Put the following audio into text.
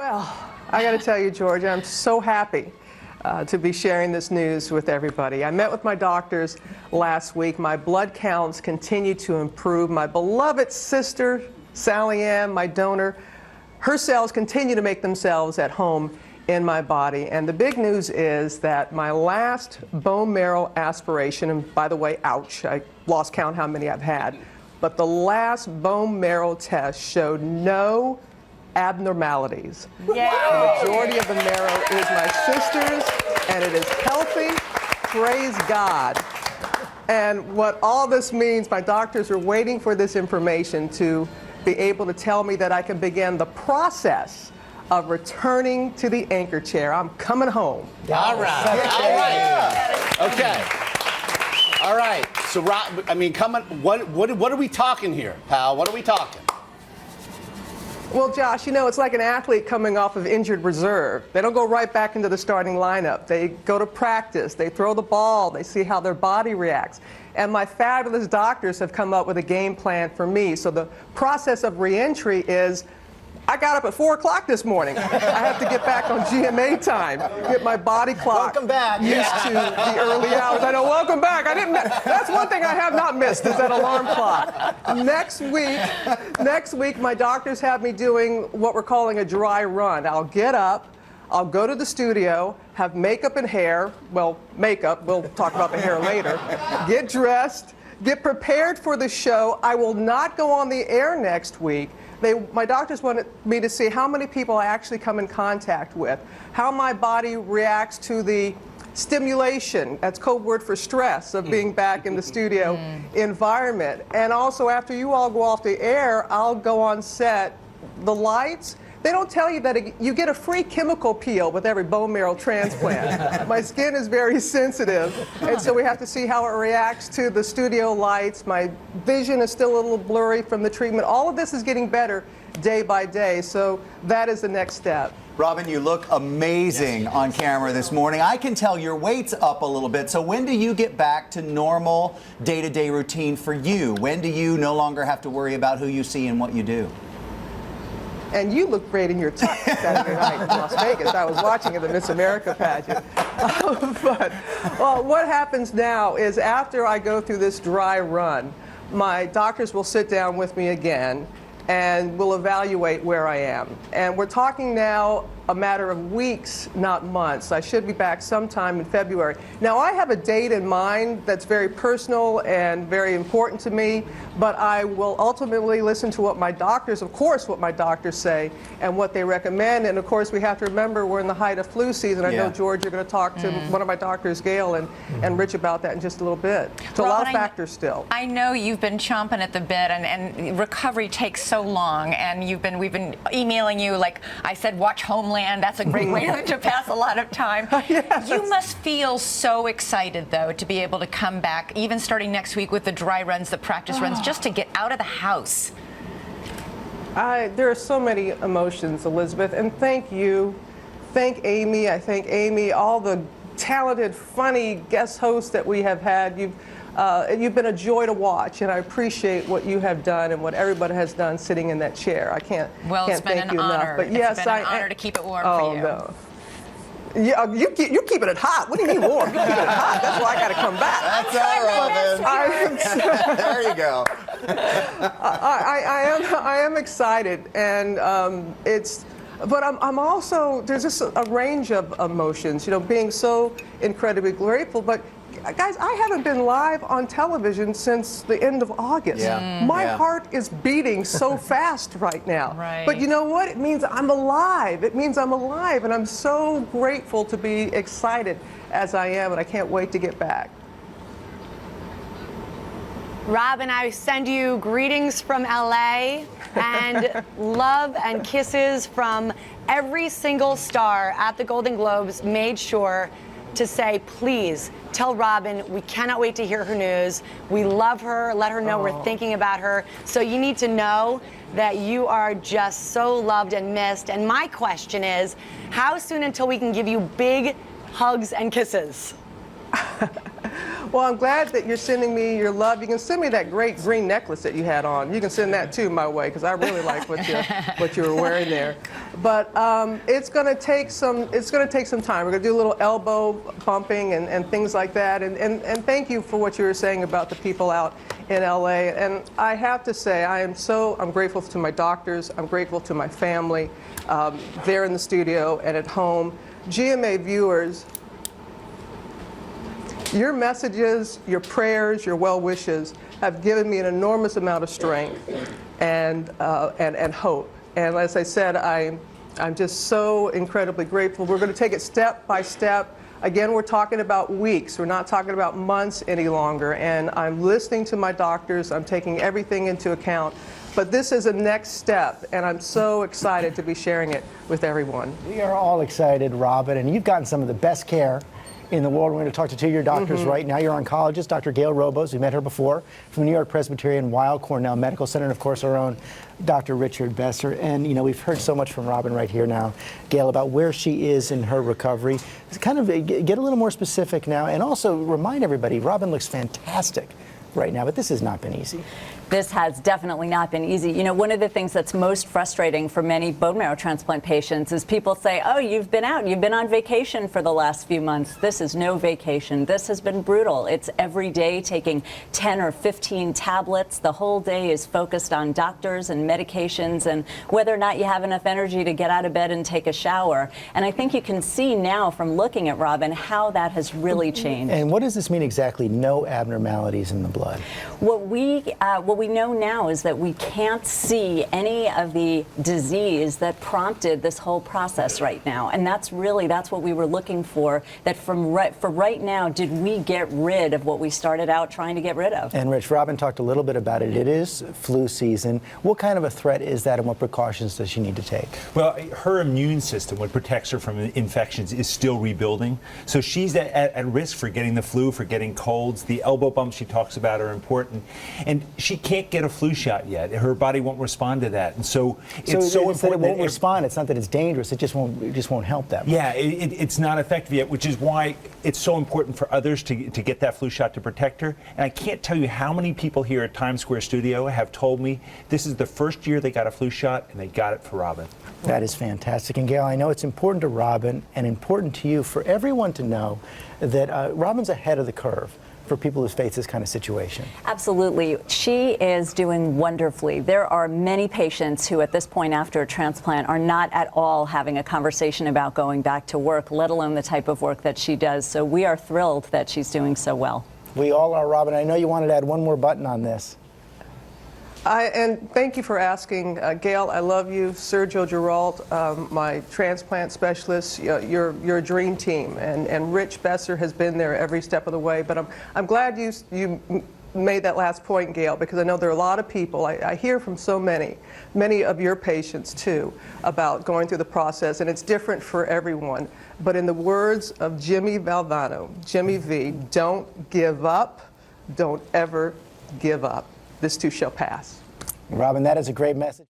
Well, I got to tell you, George, I'm so happy to be sharing this news with everybody. I met with my doctors last week. My blood counts continue to improve. My beloved sister, Sally Ann, my donor, her cells continue to make themselves at home in my body. And the big news is that my last bone marrow aspiration, and by the way, ouch, I lost count how many I've had, but the last bone marrow test showed no abnormalities. Yay. The majority of the marrow is my sister's, and it is healthy. Praise God. And what all this means, my doctors are waiting for this information to be able to tell me that I can begin the process of returning to the anchor chair. I'm coming home. All right. All right. Okay. All right. So, Rob, I mean, what are we talking here, pal? What are we talking? Well, Josh, you know, it's like an athlete coming off of injured reserve. They don't go right back into the starting lineup. They go to practice, they throw the ball, they see how their body reacts. And my fabulous doctors have come up with a game plan for me. So the process of reentry is, I got up at 4 o'clock this morning. I have to get back on GMA time, get my body clock Welcome back. used to the early hours. I know, welcome back. That's one thing I have not missed, is that alarm clock. Next week, my doctors have me doing what we're calling a dry run. I'll get up, I'll go to the studio, have makeup and hair, well, makeup, we'll talk about the hair later, get dressed, get prepared for the show. I will not go on the air next week. My doctors wanted me to see how many people I actually come in contact with, how my body reacts to the stimulation, that's code word for stress, of being back in the studio environment. And also, after you all go off the air, I'll go on set. The lights, they don't tell you that you get a free chemical peel with every bone marrow transplant. My skin is very sensitive, and so we have to see how it reacts to the studio lights. My vision is still a little blurry from the treatment. All of this is getting better day by day, so that is the next step. Robin, you look amazing on camera this morning. I can tell your weight's up a little bit. So when do you get back to normal day-to-day routine for you? When do you no longer have to worry about who you see and what you do? And you look great in your tux Saturday night in Las Vegas. I was watching in the Miss America pageant. But what happens now is, after I go through this dry run, my doctors will sit down with me again and we'll evaluate where I am. And we're talking now a matter of weeks, not months. I should be back sometime in February. Now, I have a date in mind that's very personal and very important to me, but I will ultimately listen to what my doctors, of course, what my doctors say and what they recommend. And of course, we have to remember we're in the height of flu season. I know, George, you're going to talk to one of my doctors, Gail, and Rich about that in just a little bit. So a lot of factors still. I know you've been chomping at the bit, and recovery takes so long, and we've been emailing you, like I said, watch Homeland. That's a great way to pass a lot of time. Yes. You must feel so excited, though, to be able to come back, even starting next week with the dry runs, the practice runs, just to get out of the house. There are so many emotions, Elizabeth, and thank you. Thank Amy. I thank Amy, all the talented, funny guest hosts that we have had. You've been a joy to watch, and I appreciate what you have done and what everybody has done sitting in that chair. I can't thank you enough. But yes, it's been an honor to keep it warm for you. No. Yeah, you're keeping it hot. What do you mean warm? You're keeping it hot. That's why I got to come back. That's all, Robin. There you go. I am excited, and but I'm also, there's just a range of emotions, being so incredibly grateful. But guys, I haven't been live on television since the end of August. My heart is beating so fast right now. Right. But you know what? It means I'm alive. It means I'm alive, and I'm so grateful to be excited as I am, and I can't wait to get back. Robin, I send you greetings from LA and love and kisses from every single star at the Golden Globes. Made sure to say, please tell Robin we cannot wait to hear her news. We love her. Let her know we're thinking about her. So you need to know that you are just so loved and missed. And my question is, how soon until we can give you big hugs and kisses? Well, I'm glad that you're sending me your love. You can send me that great green necklace that you had on. You can send that too my way, because I really like what you were wearing there. But it's going to take some time. We're going to do a little elbow bumping and things like that. And thank you for what you were saying about the people out in LA. And I have to say, I'm grateful to my doctors. I'm grateful to my family there in the studio and at home. GMA viewers, your messages, your prayers, your well wishes have given me an enormous amount of strength and hope. And as I said, I'm just so incredibly grateful. We're going to take it step by step. Again, we're talking about weeks. We're not talking about months any longer. And I'm listening to my doctors. I'm taking everything into account. But this is a next step, and I'm so excited to be sharing it with everyone. We are all excited, Robin, and you've gotten some of the best care in the world. We're going to talk to two of your doctors right now. Your oncologist, Dr. Gail Robos, we met her before, from New York Presbyterian Weill Cornell Medical Center, and of course our own Dr. Richard Besser. And you know, we've heard so much from Robin right here now, Gail, about where she is in her recovery. Kind of get a little more specific now, and also remind everybody, Robin looks fantastic right now, but this has not been easy. This has definitely not been easy. You know, one of the things that's most frustrating for many bone marrow transplant patients is people say, oh, you've been out, you've been on vacation for the last few months. This is no vacation. This has been brutal. It's every day taking 10 or 15 tablets. The whole day is focused on doctors and medications and whether or not you have enough energy to get out of bed and take a shower. And I think you can see now from looking at Robin how that has really changed. And what does this mean exactly, no abnormalities in the blood? What we know now is that we can't see any of the disease that prompted this whole process right now. And that's what we were looking for, that for right now, did we get rid of what we started out trying to get rid of? And Rich, Robin talked a little bit about it. It is flu season. What kind of a threat is that, and what precautions does she need to take? Well, her immune system, what protects her from infections, is still rebuilding. So she's at risk for getting the flu, for getting colds. The elbow bumps she talks about are important. And she can't get a flu shot yet. Her body won't respond to that. And so it's so important that it won't respond. It's not that it's dangerous. It just won't help that much. Yeah, it's not effective yet, which is why it's so important for others to get that flu shot to protect her. And I can't tell you how many people here at Times Square Studio have told me this is the first year they got a flu shot, and they got it for Robin. That is fantastic. And Gail, I know it's important to Robin and important to you for everyone to know that Robin's ahead of the curve for people who face this kind of situation. Absolutely. She is doing wonderfully. There are many patients who at this point after a transplant are not at all having a conversation about going back to work, let alone the type of work that she does. So we are thrilled that she's doing so well. We all are, Robin. I know you wanted to add one more button on this. And thank you for asking. Gail, I love you. Sergio Giralt, my transplant specialist, you're a dream team. And Rich Besser has been there every step of the way. But I'm glad you made that last point, Gail, because I know there are a lot of people. I hear from so many of your patients, too, about going through the process. And it's different for everyone. But in the words of Jimmy Valvano, Jimmy V, don't give up. Don't ever give up. This too shall pass. Robin, that is a great message.